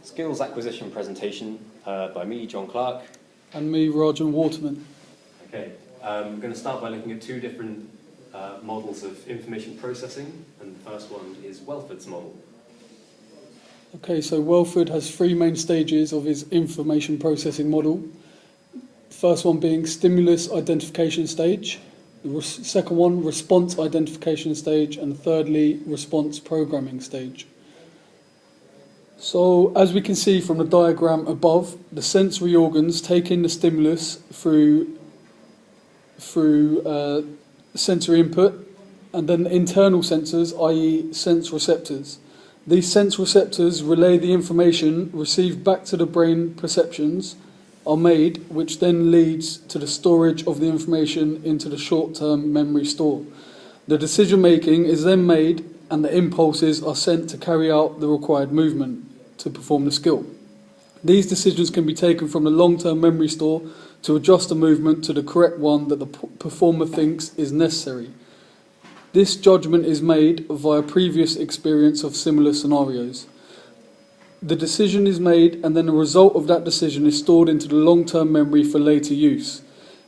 Skills acquisition presentation by me, John Clarke. And me, Rajan Waterman. Okay, we're going to start by looking at two different models of information processing, and the first one is Wilfords Model. Okay, so Wilford has three main stages of his information processing model. First one being stimulus identification stage, the second one response identification stage, and thirdly response programming stage. So as we can see from the diagram above, the sensory organs take in the stimulus through sensory input, and then the internal sensors, i.e. sense receptors. These sense receptors relay the information received back to the brain. Perceptions are made, which then leads to the storage of the information into the short-term memory store. The decision making is then made and the impulses are sent to carry out the required movement to perform the skill. These decisions can be taken from the long-term memory store to adjust the movement to the correct one that the performer thinks is necessary. This judgment is made via previous experience of similar scenarios. The decision is made and then the result of that decision is stored into the long-term memory for later use.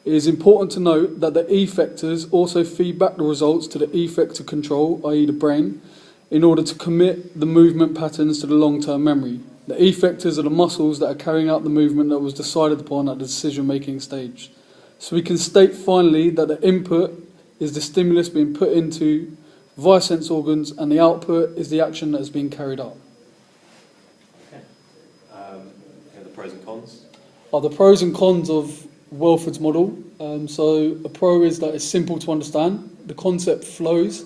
It is important to note that the effectors also feed back the results to the effector control, i.e. the brain, in order to commit the movement patterns to the long-term memory. The effectors are the muscles that are carrying out the movement that was decided upon at the decision-making stage. So we can state finally that the input is the stimulus being put into via sense organs, and the output is the action that is being carried out. Okay. The pros and cons? The pros and cons of Wilfords Model. So a pro is that it's simple to understand, the concept flows,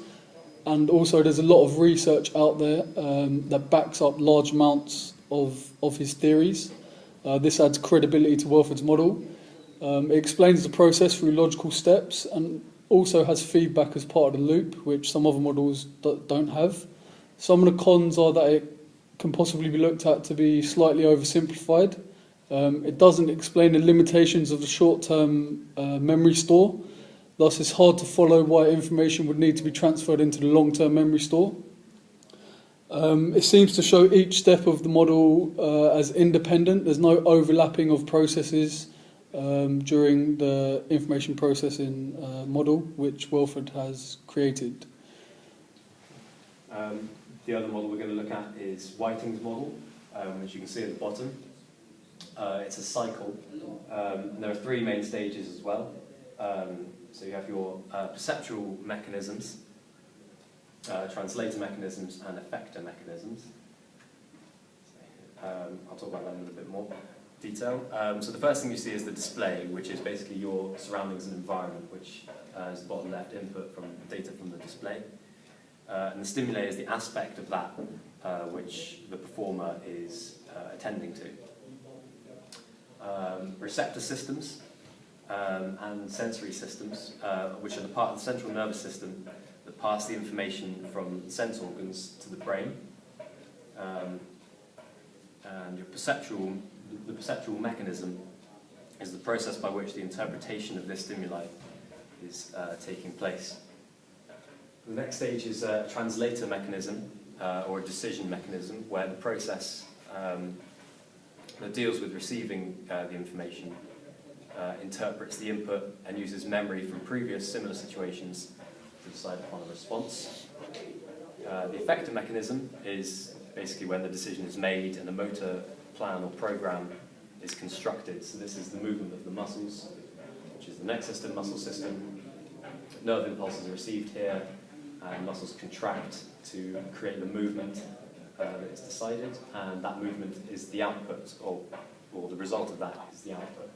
and also there's a lot of research out there that backs up large amounts of his theories. This adds credibility to Wilfords Model. It explains the process through logical steps and also has feedback as part of the loop, which some other models don't have. Some of the cons are that it can possibly be looked at to be slightly oversimplified. It doesn't explain the limitations of the short-term memory store. Thus, it's hard to follow why information would need to be transferred into the long-term memory store. It seems to show each step of the model as independent. There's no overlapping of processes during the information processing model, which Wilford has created. The other model we're going to look at is Whitings Model, which you can see at the bottom. It's a cycle. There are three main stages as well. So you have your perceptual mechanisms, translator mechanisms, and effector mechanisms. I'll talk about that in a little bit more detail. So the first thing you see is the display, which is basically your surroundings and environment, which is the bottom left input from data from the display. And the stimuli is the aspect of that which the performer is attending to. Receptor systems and sensory systems, which are the part of the central nervous system that pass the information from sense organs to the brain. And your the perceptual mechanism is the process by which the interpretation of this stimuli is taking place. The next stage is a translator mechanism, or a decision mechanism, where the process that deals with receiving the information interprets the input and uses memory from previous similar situations to decide upon a response. The effector mechanism is basically when the decision is made and a motor plan or program is constructed. So this is the movement of the muscles, which is the neck system, muscle system. Nerve impulses are received here, and muscles contract to create the movement that is decided, and that movement is the output, or the result of that is the output.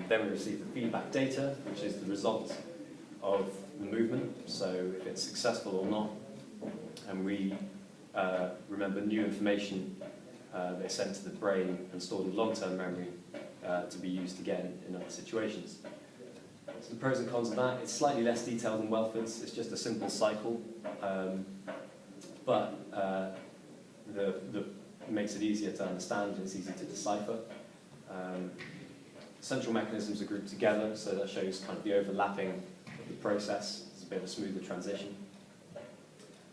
Then we receive the feedback data, which is the result of the movement, so if it's successful or not, and we remember new information that is sent to the brain and stored in long-term memory to be used again in other situations. So the pros and cons of that, it's slightly less detailed than Wilfords, it's just a simple cycle, but makes it easier to understand and it's easy to decipher. Central mechanisms are grouped together, so that shows kind of the overlapping of the process. It's a bit of a smoother transition.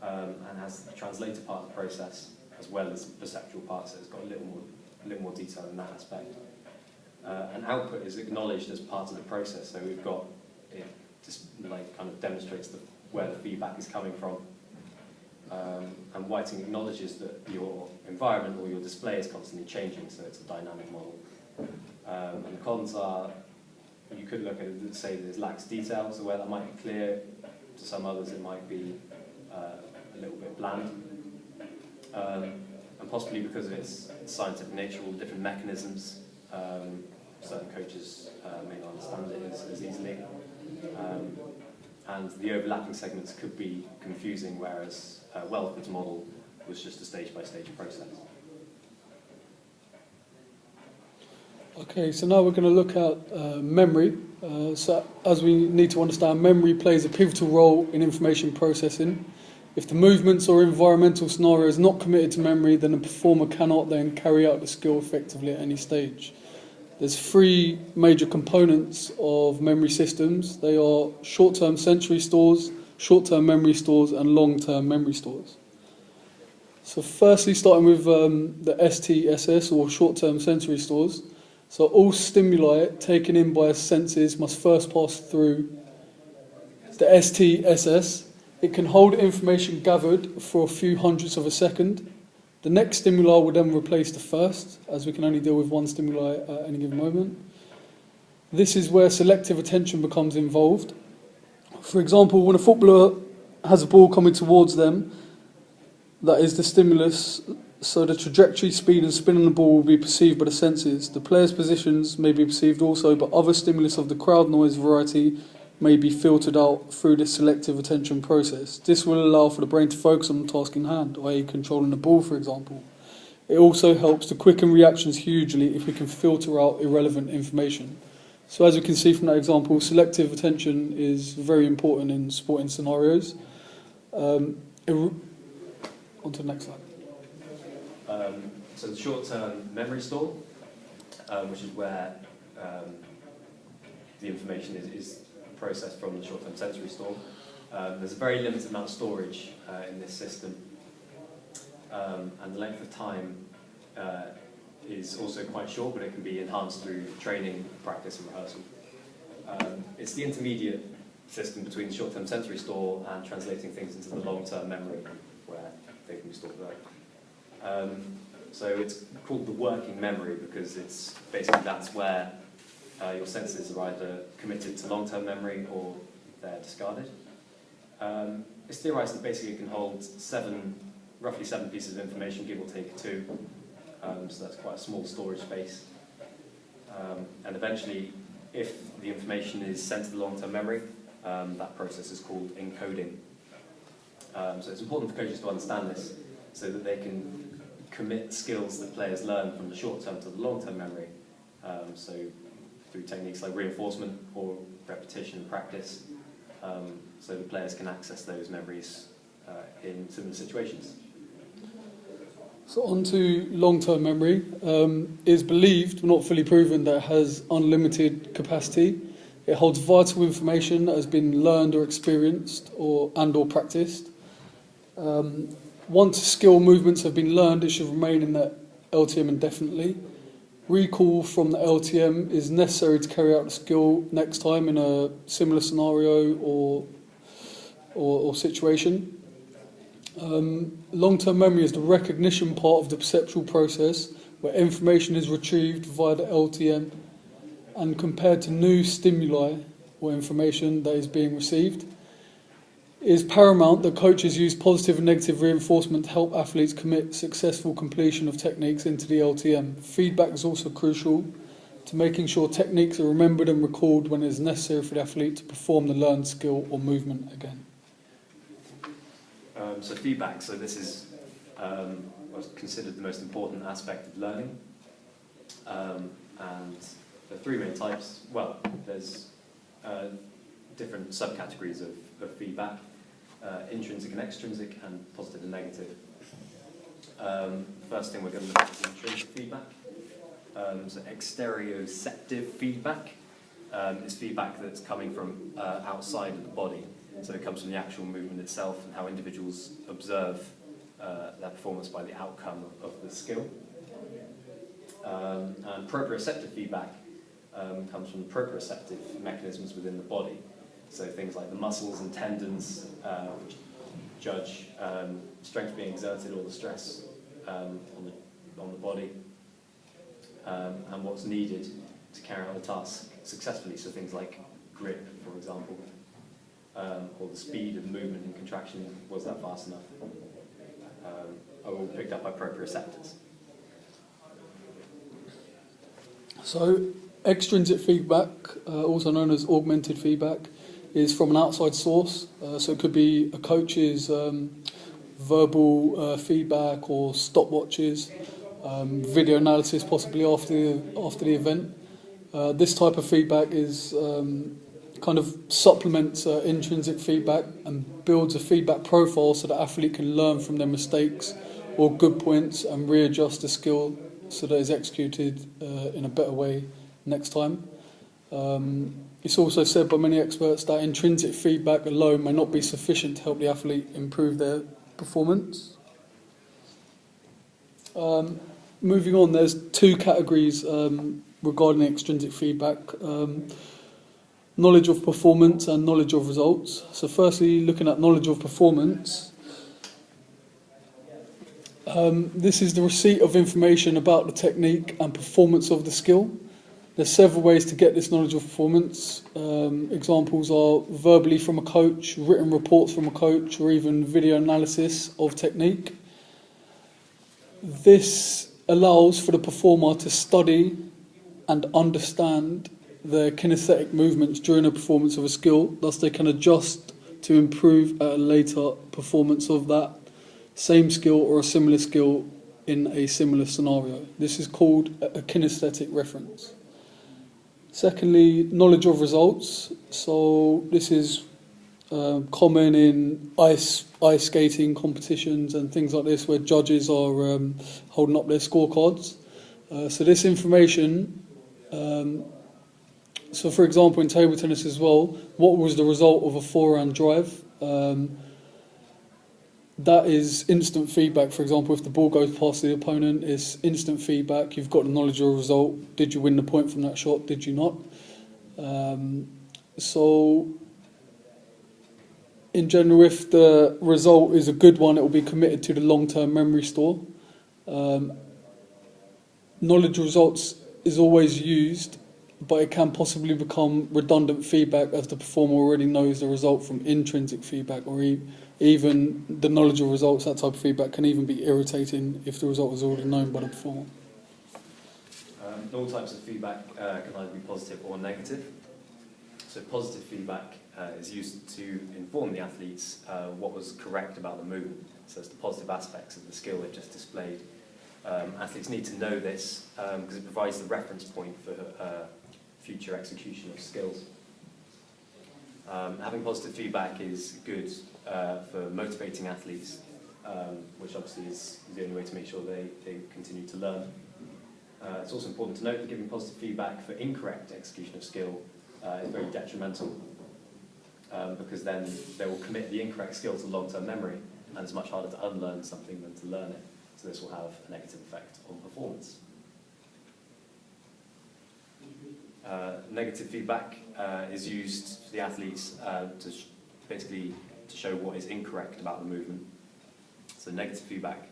And has the translator part of the process, as well as the perceptual part, so it's got a little more detail in that aspect. And output is acknowledged as part of the process, so we've got, it just like kind of demonstrates where the feedback is coming from. And Whiting acknowledges that your environment or your display is constantly changing, so it's a dynamic model. And the cons are, you could look at it and say that it lacks detail, so where that might be clear, to some others it might be a little bit bland. And possibly because of its scientific nature, all the different mechanisms, certain coaches may not understand it as easily. And the overlapping segments could be confusing, whereas Wilfords Model was just a stage-by-stage process. Okay, so now we're going to look at memory. So as we need to understand, memory plays a pivotal role in information processing. If the movements or environmental scenario is not committed to memory, then the performer cannot then carry out the skill effectively at any stage. There's three major components of memory systems. They are short-term sensory stores, short-term memory stores, and long-term memory stores. So firstly, starting with the STSS, or short-term sensory stores. So all stimuli taken in by senses must first pass through the STSS. It can hold information gathered for a few hundredths of a second. The next stimuli will then replace the first, as we can only deal with one stimuli at any given moment. This is where selective attention becomes involved. For example, when a footballer has a ball coming towards them, that is the stimulus, so the trajectory, speed and spin on the ball will be perceived by the senses. The player's positions may be perceived also, but other stimulus of the crowd noise variety may be filtered out through this selective attention process. This will allow for the brain to focus on the task in hand, i.e. controlling the ball, for example. It also helps to quicken reactions hugely if we can filter out irrelevant information. So as you can see from that example, selective attention is very important in sporting scenarios. On to the next slide. So the short-term memory store, which is where the information is processed from the short-term sensory store. There's a very limited amount of storage in this system, and the length of time is also quite short, but it can be enhanced through training, practice and rehearsal. It's the intermediate system between the short-term sensory store and translating things into the long-term memory where they can be stored there. So it's called the working memory because it's basically that's where your senses are either committed to long-term memory or they're discarded. It's theorised that basically it can hold roughly seven pieces of information, give or take two. So that's quite a small storage space. And eventually, if the information is sent to the long-term memory, that process is called encoding. So it's important for coaches to understand this so that they can commit skills that players learn from the short-term to the long-term memory. So through techniques like reinforcement or repetition and practice, so the players can access those memories in similar situations. So on to long-term memory. It is believed, but not fully proven, that it has unlimited capacity. It holds vital information that has been learned or experienced or practiced. Once skill movements have been learned, it should remain in the LTM indefinitely. Recall from the LTM is necessary to carry out the skill next time in a similar scenario or situation. Long-term memory is the recognition part of the perceptual process where information is retrieved via the LTM and compared to new stimuli or information that is being received. It is paramount that coaches use positive and negative reinforcement to help athletes commit successful completion of techniques into the LTM. Feedback is also crucial to making sure techniques are remembered and recalled when it is necessary for the athlete to perform the learned skill or movement again. So feedback, so this is what's considered the most important aspect of learning. And there are three main types. Well, there's different subcategories of feedback, intrinsic and extrinsic, and positive and negative. First thing we're going to look at is intrinsic feedback. So exteroceptive feedback is feedback that's coming from outside of the body. So it comes from the actual movement itself and how individuals observe their performance by the outcome of the skill. And proprioceptive feedback comes from the proprioceptive mechanisms within the body. So things like the muscles and tendons, which judge strength being exerted or the stress on the body, and what's needed to carry out the task successfully. So things like grip, for example, or the speed of movement and contraction, was that fast enough, are all picked up by proprioceptors. So extrinsic feedback, also known as augmented feedback, is from an outside source. So it could be a coach's verbal feedback or stopwatches, video analysis possibly after the event. This type of feedback is kind of supplements intrinsic feedback and builds a feedback profile so the athlete can learn from their mistakes or good points and readjust the skill so that it's executed in a better way next time. It's also said by many experts that intrinsic feedback alone may not be sufficient to help the athlete improve their performance. Moving on, there's two categories regarding extrinsic feedback. Knowledge of performance and knowledge of results. So firstly, looking at knowledge of performance, this is the receipt of information about the technique and performance of the skill. There's several ways to get this knowledge of performance. Examples are verbally from a coach, written reports from a coach, or even video analysis of technique. This allows for the performer to study and understand the kinesthetic movements during a performance of a skill, thus they can adjust to improve at a later performance of that same skill or a similar skill in a similar scenario. This is called a kinesthetic reference. Secondly, knowledge of results. So this is common in ice skating competitions and things like this, where judges are holding up their scorecards. So this information, so for example in table tennis as well, what was the result of a forehand drive? That is instant feedback. For example, if the ball goes past the opponent, it's instant feedback. You've got the knowledge of the result. Did you win the point from that shot? Did you not? So in general, if the result is a good one, it will be committed to the long-term memory store. Knowledge of results is always used, but it can possibly become redundant feedback as the performer already knows the result from intrinsic feedback, or even the knowledge of results. That type of feedback can even be irritating if the result is already known by the performer. All types of feedback can either be positive or negative. So positive feedback is used to inform the athletes what was correct about the movement. So it's the positive aspects of the skill they've just displayed. Athletes need to know this because it provides the reference point for future execution of skills. Having positive feedback is good for motivating athletes, which obviously is the only way to make sure they continue to learn. It's also important to note that giving positive feedback for incorrect execution of skill is very detrimental, because then they will commit the incorrect skill to long-term memory, and it's much harder to unlearn something than to learn it. So this will have a negative effect on performance. Negative feedback is used for the athletes basically to show what is incorrect about the movement. So negative feedback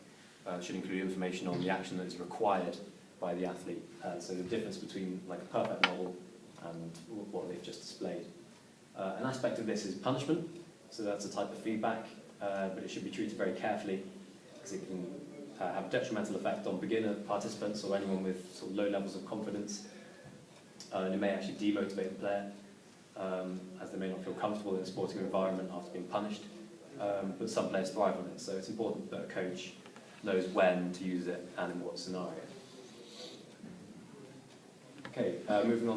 should include information on the action that is required by the athlete. So the difference between like a perfect model and what they've just displayed. An aspect of this is punishment. So that's a type of feedback, but it should be treated very carefully because it can have a detrimental effect on beginner participants or anyone with sort of low levels of confidence. And it may actually demotivate the player, as they may not feel comfortable in a sporting environment after being punished. But some players thrive on it, so it's important that a coach knows when to use it and in what scenario. Okay, moving on